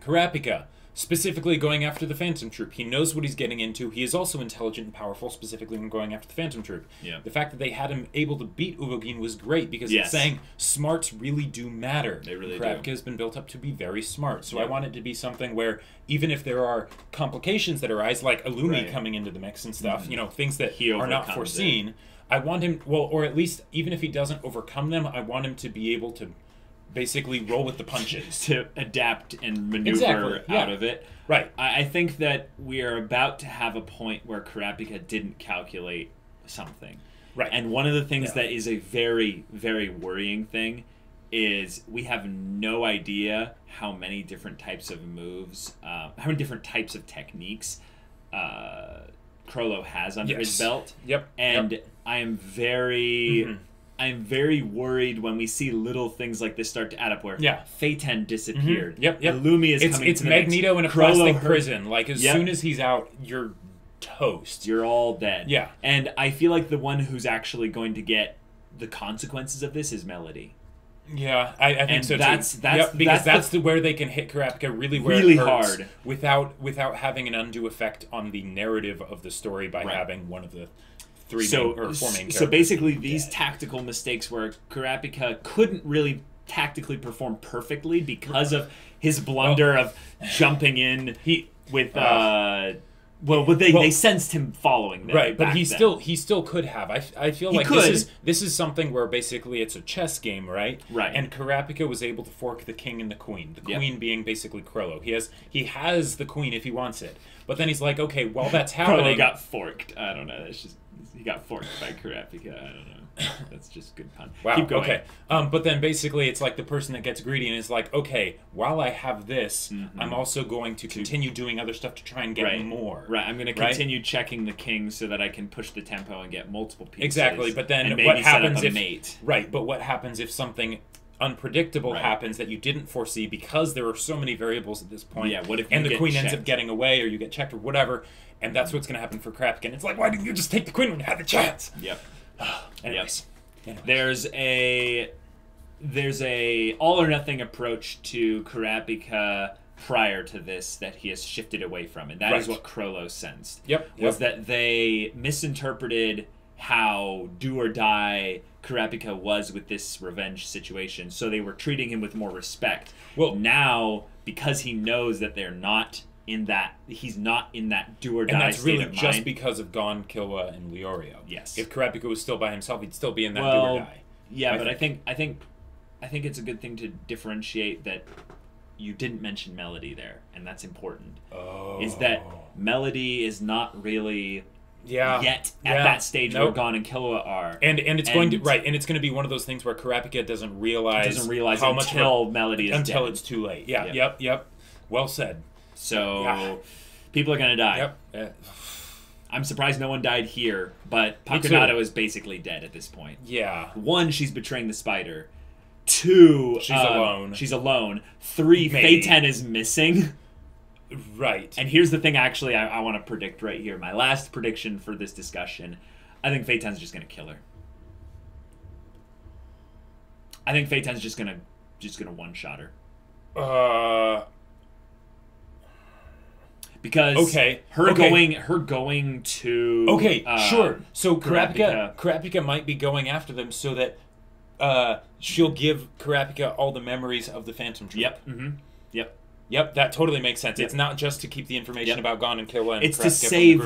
Kurapika, specifically going after the Phantom Troupe. He knows what he's getting into. He is also intelligent and powerful, specifically when going after the Phantom Troupe. Yeah. The fact that they had him able to beat AAAUGH was great, because it's saying smarts really do matter. They really Kurapika has been built up to be very smart. So I want it to be something where, even if there are complications that arise, like Illumi coming into the mix and stuff, things that are not foreseen, I want him, or at least, even if he doesn't overcome them, I want him to be able to basically roll with the punches. To adapt and maneuver out of it. Right. I think that we are about to have a point where Kurapika didn't calculate something. Right. And one of the things that is a very, very worrying thing is we have no idea how many different types of moves, how many different types of techniques Chrollo has under his belt. Yep. And I am very... I'm very worried when we see little things like this start to add up, where Feitan disappeared. Yep. Illumi is coming It's to the Magneto next. in a plastic prison. Like, as soon as he's out, you're toast. You're all dead. Yeah. And I feel like the one who's actually going to get the consequences of this is Melody. Yeah, I think so too. Because that's where they can hit Kurapika really it hurts, hard without having an undue effect on the narrative of the story by having one of the four main characters. So basically, these tactical mistakes where Kurapika couldn't really tactically perform perfectly because of his blunder of jumping in with Well, but they sensed him following them. Right, but he still could have. I feel like this is something where basically it's a chess game, right? Right. And Kurapika was able to fork the king and the queen. The queen being basically Chrollo. He has the queen if he wants it. But then he's like, okay, while that's happening, Chrollo got forked. I don't know. It's just he got forked by Kurapika. I don't know. That's just good pun. Wow. Keep going. Okay. But then basically it's like the person that gets greedy and is like, okay, while I have this, I'm also going to continue doing other stuff to try and get more. Right. I'm going to continue checking the king so that I can push the tempo and get multiple pieces. Exactly. But then what happens if mate? Right. But what happens if something unpredictable happens that you didn't foresee because there are so many variables at this point? Yeah. What if and the queen ends up getting away, or you get checked, or whatever? And that's what's going to happen for Kurapika. And it's like, why didn't you just take the queen when you had the chance? Yep. Anyways. There's a all or nothing approach to Kurapika prior to this that he has shifted away from, and that is what Chrollo sensed. Was that they misinterpreted how do or die Kurapika was with this revenge situation, so they were treating him with more respect. Well, now because he knows that they're not in that, he's not in that do or die. And that's really just because of Gon, Killua, and Leorio. Yes. If Kurapika was still by himself, he'd still be in that do or die. Yeah, but I think it's a good thing to differentiate that you didn't mention Melody there, and that's important. Is that Melody is not really yet at that stage where Gon and Killua are, and it's going to and it's going to be one of those things where Kurapika doesn't realize how much Melody is until dead. It's too late. Yep. Well said. So people are going to die. Yep. I'm surprised no one died here, but Pakunoda is basically dead at this point. Yeah. 1, she's betraying the spider. 2, she's alone. 3, Feitan is missing. Right. And here's the thing, actually, I want to predict right here. My last prediction for this discussion. I think Feitan's just going to kill her. I think Feitan's just going to one-shot her. Because her going to sure. So Kurapika might be going after them so that she'll give Kurapika all the memories of the Phantom Troupe. Yep. Mm-hmm. Yep. That totally makes sense. It's not just to keep the information about Gon and Killua. And it's to save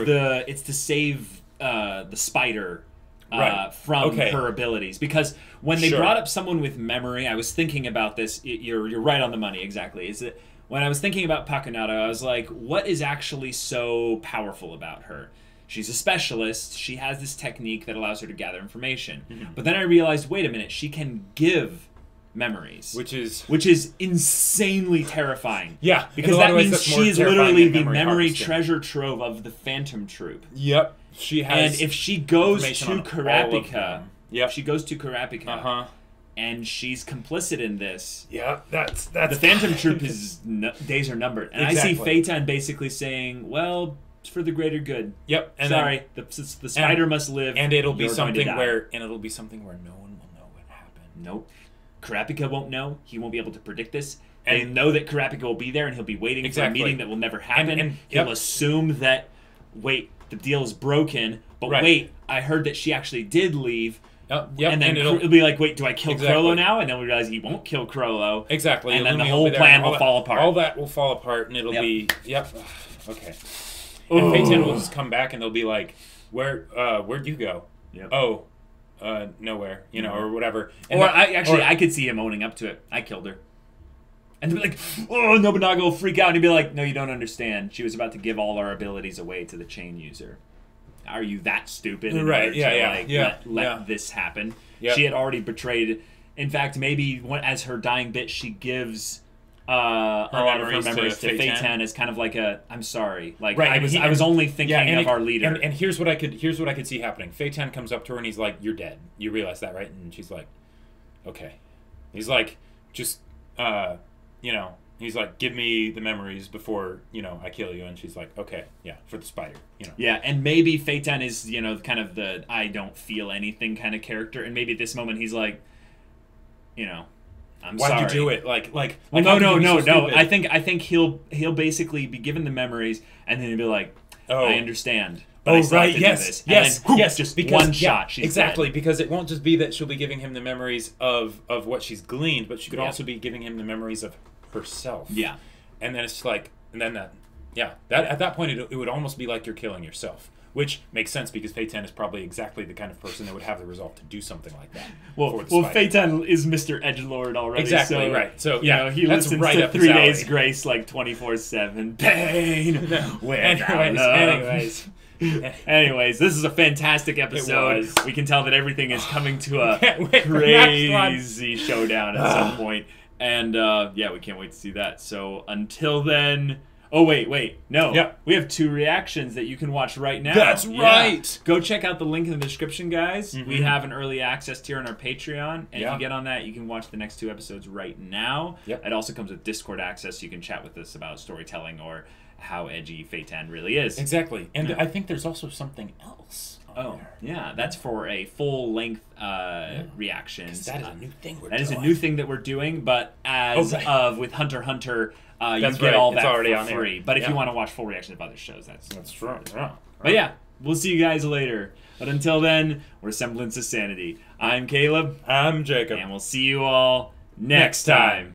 the spider from her abilities. Because when they brought up someone with memory, I was thinking about this. You're right on the money. Exactly. Is that when I was thinking about Pakunoda, I was like, what is actually so powerful about her? She's a specialist. She has this technique that allows her to gather information. Mm-hmm. But then I realized, wait a minute, she can give memories. Which is insanely terrifying. Yeah. Because that means she is literally the memory treasure trove of the Phantom Troupe. Yep. She has. And if she goes to Kurapika, and she's complicit in this. Yeah, that's the Phantom Troupe is days are numbered, and I see Feitan basically saying, "Well, it's for the greater good." Yep. And sorry, the spider must live, and it'll be something where no one will know what happened. Nope. Kurapika won't know. He won't be able to predict this. They know that Kurapika will be there, and he'll be waiting for a meeting that will never happen. And he'll assume that, wait, the deal is broken, but wait, I heard that she actually did leave. And then it'll be like, wait, do I kill Chrollo now? And then we realize he won't kill Chrollo. Exactly. And then the whole plan will fall apart. All that will fall apart, and it'll be, okay. And Feitan will just come back, and they'll be like, where'd you go? Yep. Oh, nowhere, or whatever. And I could see him owning up to it. I killed her. And they'll be like, oh, Nobunaga will freak out. And he'd be like, no, you don't understand. She was about to give all our abilities away to the chain user. Are you that stupid? Right, Let this happen. Yep. She had already betrayed. In fact, maybe as her dying bit, she gives a lot of her memories to Feitan as kind of like a, I'm sorry. Like, I was only thinking of our leader. And here's what I could see happening. Feitan comes up to her and he's like, you're dead. You realize that, right? And she's like, okay. He's like, just, he's like, give me the memories before, I kill you. And she's like, okay, yeah, for the spider, Yeah, and maybe Feitan is, kind of the I don't feel anything kind of character. And maybe at this moment he's like, I'm sorry. Why'd you do it? No. I think he'll basically be given the memories, and then he'll be like, I understand. But I still have to do this. Yes, just because, one shot, she's exactly, dead. Because it won't just be that she'll be giving him the memories of what she's gleaned, but she could also be giving him the memories of herself. Yeah. And then it's like, and then Yeah, at that point, it would almost be like you're killing yourself. Which makes sense because Feitan is probably exactly the kind of person that would have the resolve to do something like that. Well, Feitan is Mr. Edgelord already. Exactly, so, right. So, you know, he listens to 3 Days Grace like 24/7. Pain! Anyways, this is a fantastic episode. We can tell that everything is coming to a crazy showdown at some point. And, yeah, we can't wait to see that. So, until then... Oh, wait. No. Yep. We have 2 reactions that you can watch right now. That's right. Go check out the link in the description, guys. We have an early access tier on our Patreon. And if you get on that, you can watch the next 2 episodes right now. Yep. It also comes with Discord access, so you can chat with us about storytelling or how edgy Feitan really is. Exactly. And I think there's also something else. Yeah, that's for a full-length reaction. That is a new thing we're doing. That is a new thing that we're doing, but as of with HunterxHunter, you get all that for free. But if you want to watch full reactions of other shows, that's true. Yeah. But yeah, we'll see you guys later. But until then, we're Semblance of Sanity. I'm Caleb. I'm Jacob. And we'll see you all next time.